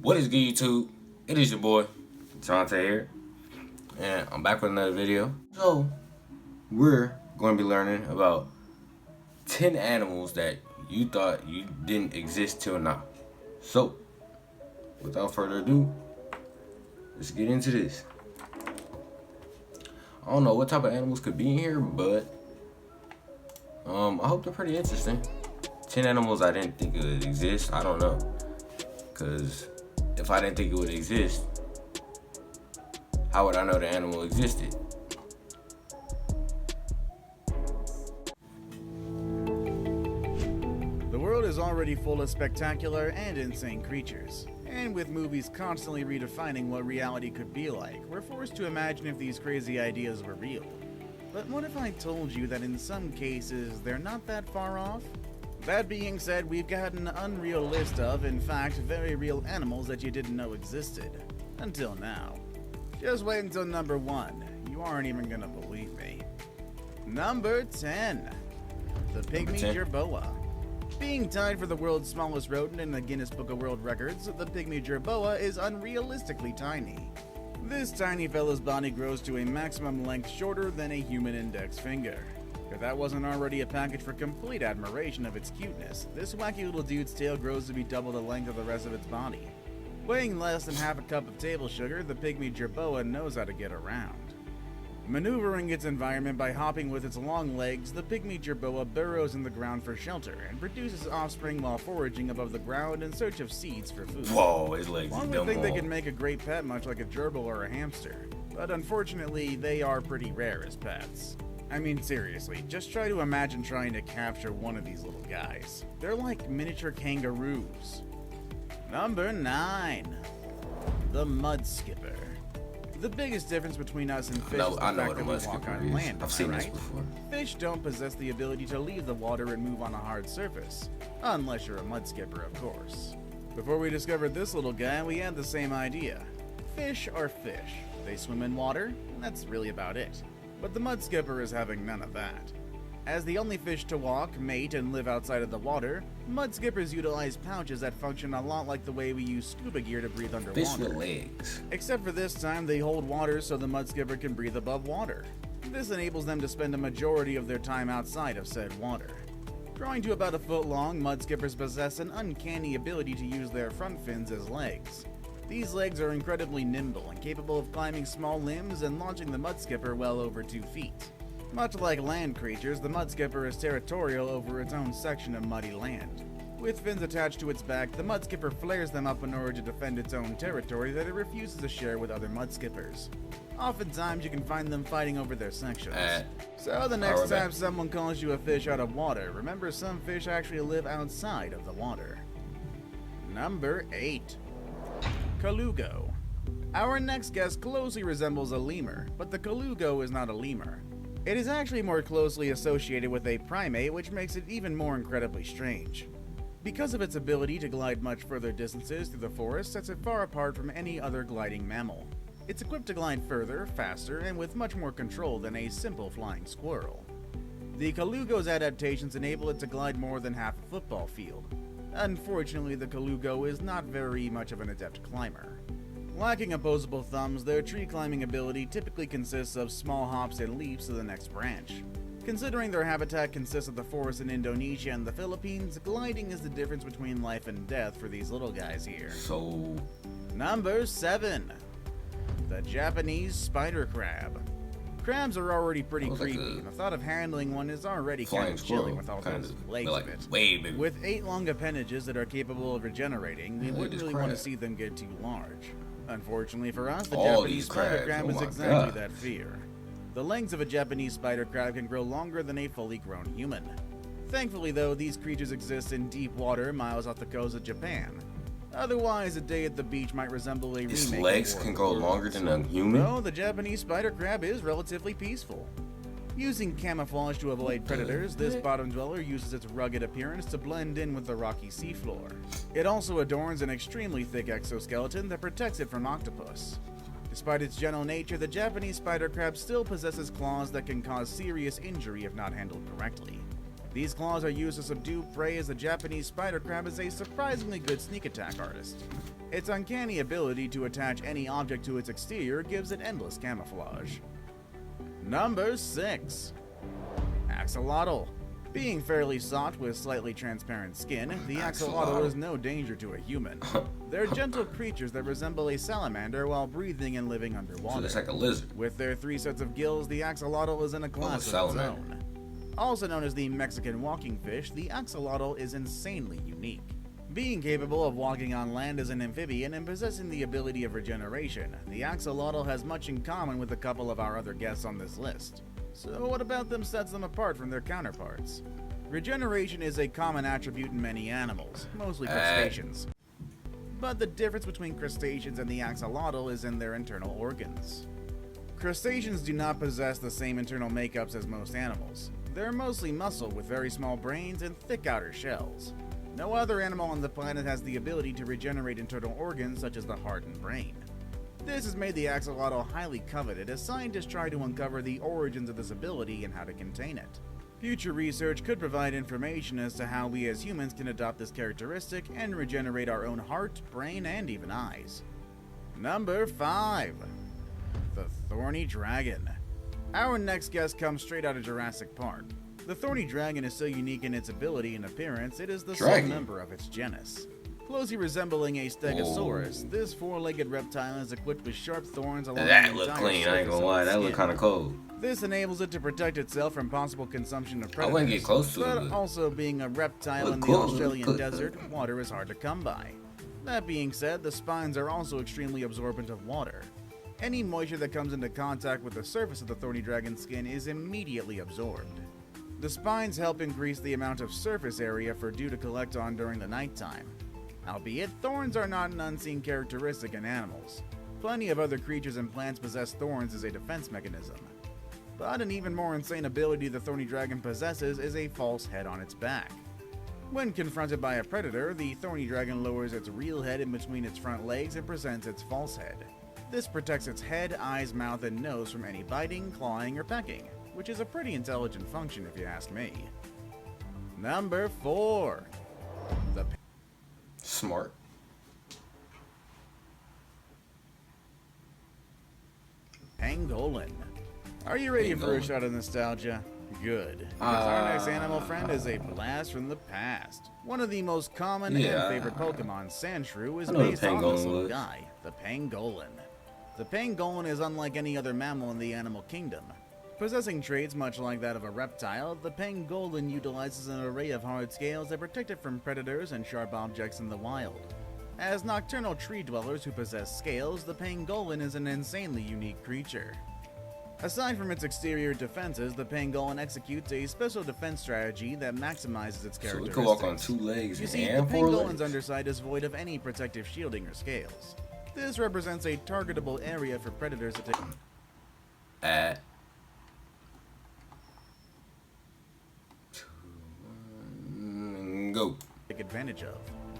What is good, YouTube? It is your boy, Jonte here, and I'm back with another video. So, we're going to be learning about 10 animals that you thought you didn't exist till now. So, without further ado, let's get into this. I don't know what type of animals could be in here, but I hope they're pretty interesting. 10 animals I didn't think it would exist. I don't know, because if I didn't think it would exist, how would I know the animal existed? The world is already full of spectacular and insane creatures, and with movies constantly redefining what reality could be like, we're forced to imagine if these crazy ideas were real. But what if I told you that in some cases, they're not that far off? That being said, we've got an unreal list of, in fact, very real animals that you didn't know existed. Until now. Just wait until number 1. You aren't even gonna believe me. Number 10. The pygmy jerboa. Being tied for the world's smallest rodent in the Guinness Book of World Records, the pygmy jerboa is unrealistically tiny. This tiny fella's body grows to a maximum length shorter than a human index finger. If that wasn't already a package for complete admiration of its cuteness, this wacky little dude's tail grows to be double the length of the rest of its body. Weighing less than half a cup of table sugar, the pygmy jerboa knows how to get around. Maneuvering its environment by hopping with its long legs, the pygmy jerboa burrows in the ground for shelter and produces offspring while foraging above the ground in search of seeds for food. Whoa, his legs are One dumb. would think they could make a great pet much like a gerbil or a hamster, but unfortunately they are pretty rare as pets. I mean, seriously, just try to imagine trying to capture one of these little guys. They're like miniature kangaroos. Number 9. The mud skipper. The biggest difference between us and fish is the I know fact what a that we mud walk skipper on is. land, I've seen right? this before. Fish don't possess the ability to leave the water and move on a hard surface, unless you're a mud skipper, of course. Before we discovered this little guy, we had the same idea. Fish are fish. They swim in water, and that's really about it. But the mud skipper is having none of that. As the only fish to walk, mate, and live outside of the water, mud skippers utilize pouches that function a lot like the way we use scuba gear to breathe underwater. Fish with legs. Except for this time, they hold water so the mud skipper can breathe above water. This enables them to spend a majority of their time outside of said water. Growing to about a foot long, mud skippers possess an uncanny ability to use their front fins as legs. These legs are incredibly nimble and capable of climbing small limbs and launching the mud skipper well over 2 feet. Much like land creatures, the mud skipper is territorial over its own section of muddy land. With fins attached to its back, the mud skipper flares them up in order to defend its own territory that it refuses to share with other mud skippers. Oftentimes, you can find them fighting over their sections. So the next time someone calls you a fish out of water, remember some fish actually live outside of the water. Number 8. Colugo. Our next guest closely resembles a lemur, but the colugo is not a lemur. It is actually more closely associated with a primate, which makes it even more incredibly strange. Because of its ability to glide much further distances through the forest sets it far apart from any other gliding mammal. It's equipped to glide further, faster, and with much more control than a simple flying squirrel. The colugo's adaptations enable it to glide more than half a football field. Unfortunately, the colugo is not very much of an adept climber. Lacking opposable thumbs, their tree climbing ability typically consists of small hops and leaps to the next branch. Considering their habitat consists of the forest in Indonesia and the Philippines, gliding is the difference between life and death for these little guys here. So, Number 7. The Japanese spider crab. Crabs are already pretty creepy, and the thought of handling one is already kind of chilling with all those legs of it. Way bigger. With 8 long appendages that are capable of regenerating, we wouldn't really want to see them get too large. Unfortunately for us, the Japanese spider crab is exactly that fear. The legs of a Japanese spider crab can grow longer than a fully grown human. Thankfully though, these creatures exist in deep water miles off the coast of Japan. Otherwise, a day at the beach might resemble a remake. Its legs can grow longer than a human? No, the Japanese spider crab is relatively peaceful. Using camouflage to avoid predators, this bottom dweller uses its rugged appearance to blend in with the rocky seafloor. It also adorns an extremely thick exoskeleton that protects it from octopus. Despite its gentle nature, the Japanese spider crab still possesses claws that can cause serious injury if not handled correctly. These claws are used to subdue prey, as the Japanese spider crab is a surprisingly good sneak attack artist. Its uncanny ability to attach any object to its exterior gives it endless camouflage. Number 6. Axolotl. Being fairly soft with slightly transparent skin, the axolotl is no danger to a human. They're gentle creatures that resemble a salamander while breathing and living underwater. So it's like a lizard. With their 3 sets of gills, the axolotl is in a class of its own. Also known as the Mexican walking fish, the axolotl is insanely unique. Being capable of walking on land as an amphibian and possessing the ability of regeneration, the axolotl has much in common with a couple of our other guests on this list. So what about them sets them apart from their counterparts? Regeneration is a common attribute in many animals, mostly crustaceans. But the difference between crustaceans and the axolotl is in their internal organs. Crustaceans do not possess the same internal makeups as most animals. They're mostly muscle with very small brains and thick outer shells. No other animal on the planet has the ability to regenerate internal organs such as the heart and brain. This has made the axolotl highly coveted as scientists try to uncover the origins of this ability and how to contain it. Future research could provide information as to how we as humans can adopt this characteristic and regenerate our own heart, brain, and even eyes. Number 5. The Thorny Dragon. Our next guest comes straight out of Jurassic Park. The Thorny Dragon is so unique in its ability and appearance, it is the sole member of its genus. Closely resembling a Stegosaurus, this 4-legged reptile is equipped with sharp thorns along the entire surface of its That look clean, I ain't gonna lie, that look kinda cold. This enables it to protect itself from possible consumption of predators. I wouldn't get close to it. But also being a reptile in the Australian desert, water is hard to come by. That being said, the spines are also extremely absorbent of water. Any moisture that comes into contact with the surface of the Thorny Dragon's skin is immediately absorbed. The spines help increase the amount of surface area for dew to collect on during the nighttime. Albeit, thorns are not an unseen characteristic in animals. Plenty of other creatures and plants possess thorns as a defense mechanism. But an even more insane ability the Thorny Dragon possesses is a false head on its back. When confronted by a predator, the Thorny Dragon lowers its real head in between its front legs and presents its false head. This protects its head, eyes, mouth, and nose from any biting, clawing, or pecking, which is a pretty intelligent function if you ask me. Number 4. The Smart. Pangolin. Are you ready for a shot of nostalgia? Good. Because our next animal friend is a blast from the past. One of the most common and favorite Pokemon, Sandshrew, is based on this little guy, the Pangolin. The Pangolin is unlike any other mammal in the animal kingdom. Possessing traits much like that of a reptile, the Pangolin utilizes an array of hard scales that protect it from predators and sharp objects in the wild. As nocturnal tree dwellers who possess scales, the Pangolin is an insanely unique creature. Aside from its exterior defenses, the Pangolin executes a special defense strategy that maximizes its characteristics. So it can walk on 2 legs. You see, the Pangolin's underside is void of any protective shielding or scales. This represents a targetable area for predators to take. Go. Take advantage of.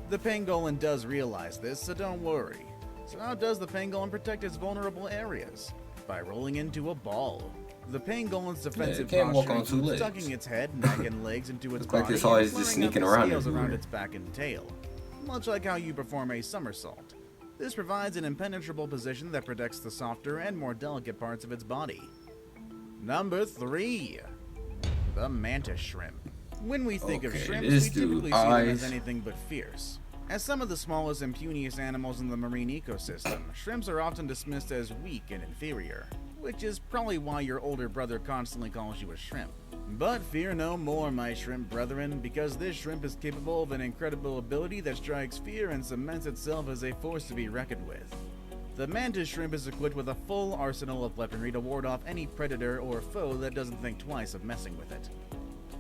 The Pangolin does realize this, so don't worry. So how does the Pangolin protect its vulnerable areas? By rolling into a ball. The Pangolin's defensive posture includes tucking its head, neck, and legs into its body and always just sneaking around its back and tail, much like how you perform a somersault. This provides an impenetrable position that protects the softer and more delicate parts of its body. Number 3. The Mantis Shrimp. When we think of shrimps, we typically see them as anything but fierce. As some of the smallest and puniest animals in the marine ecosystem, shrimps are often dismissed as weak and inferior, which is probably why your older brother constantly calls you a shrimp. But fear no more, my shrimp brethren, because this shrimp is capable of an incredible ability that strikes fear and cements itself as a force to be reckoned with. The mantis shrimp is equipped with a full arsenal of weaponry to ward off any predator or foe that doesn't think twice of messing with it.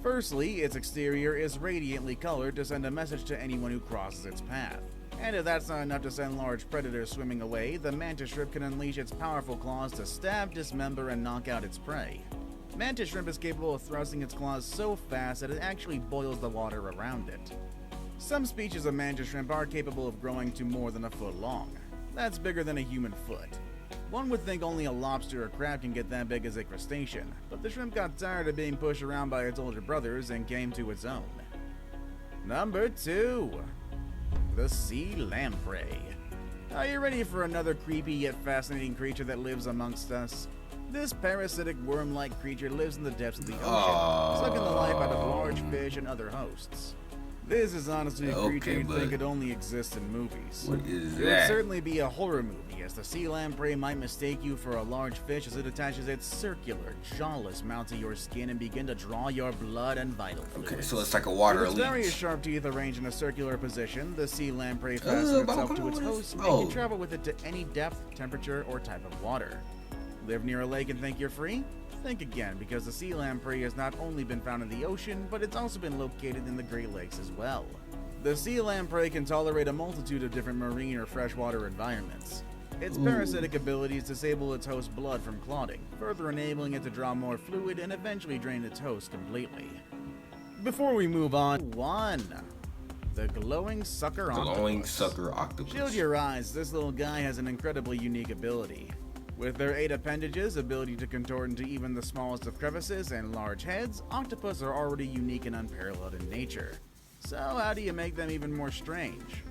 Firstly, its exterior is radiantly colored to send a message to anyone who crosses its path. And if that's not enough to send large predators swimming away, the mantis shrimp can unleash its powerful claws to stab, dismember, and knock out its prey. Mantis shrimp is capable of thrusting its claws so fast that it actually boils the water around it. Some species of mantis shrimp are capable of growing to more than a foot long. That's bigger than a human foot. One would think only a lobster or crab can get that big as a crustacean, but the shrimp got tired of being pushed around by its older brothers and came to its own. Number 2. The sea lamprey. Are you ready for another creepy yet fascinating creature that lives amongst us? This parasitic worm-like creature lives in the depths of the ocean, sucking the life out of large fish and other hosts. This is honestly a creature you'd think it only exists in movies. What is It that? would certainly be a horror movie, as the sea lamprey might mistake you for a large fish as it attaches its circular, jawless mouth to your skin and begin to draw your blood and vital fluids. Okay, so it's like a water With its leech. various sharp teeth arranged in a circular position, the sea lamprey fastens itself to its host and can travel with it to any depth, temperature, or type of water. Live near a lake and think you're free? Think again, because the sea lamprey has not only been found in the ocean, but it's also been located in the Great Lakes as well. The sea lamprey can tolerate a multitude of different marine or freshwater environments. Its parasitic abilities disable its host's blood from clotting, further enabling it to draw more fluid and eventually drain its host completely. Before we move on, 1. The glowing sucker octopus. Glowing sucker octopus. Shield your eyes, this little guy has an incredibly unique ability. With their 8 appendages, ability to contort into even the smallest of crevices, and large heads, octopus are already unique and unparalleled in nature. So how do you make them even more strange?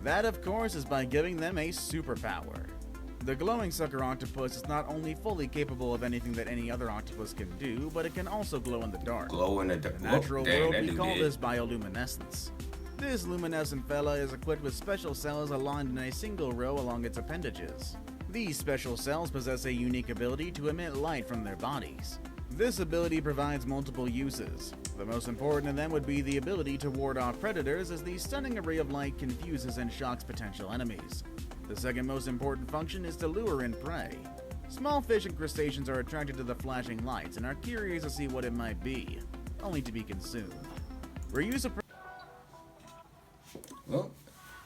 That, of course, is by giving them a superpower. The glowing sucker octopus is not only fully capable of anything that any other octopus can do, but it can also glow in the dark. Glow in the dark. In the natural world, we call this bioluminescence. This luminescent fella is equipped with special cells aligned in a single row along its appendages. These special cells possess a unique ability to emit light from their bodies. This ability provides multiple uses. The most important of them would be the ability to ward off predators, as the stunning array of light confuses and shocks potential enemies. The second most important function is to lure in prey. Small fish and crustaceans are attracted to the flashing lights and are curious to see what it might be, only to be consumed. Were you surprised? Well,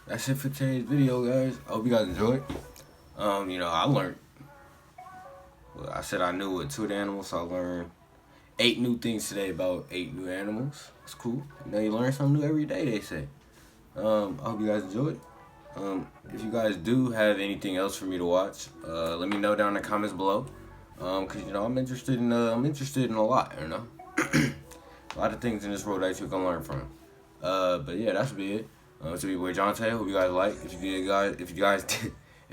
that's it for today's video, guys. I hope you guys enjoyed. I learned. Well, I said I knew what 2 animals, so I learned 8 new things today about 8 new animals. It's cool. You learn something new every day, they say. I hope you guys enjoyed. If you guys do have anything else for me to watch, let me know down in the comments below. Cause I'm interested in a lot, a lot of things in this world that you can learn from. But yeah, that's be it. It's your boy Jonte. Hope you guys like.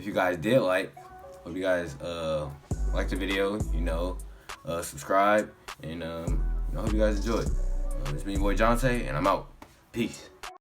If you guys did like, hope you guys like the video. Subscribe, and I hope you guys enjoyed. It's me, your boy Jonte, and I'm out. Peace.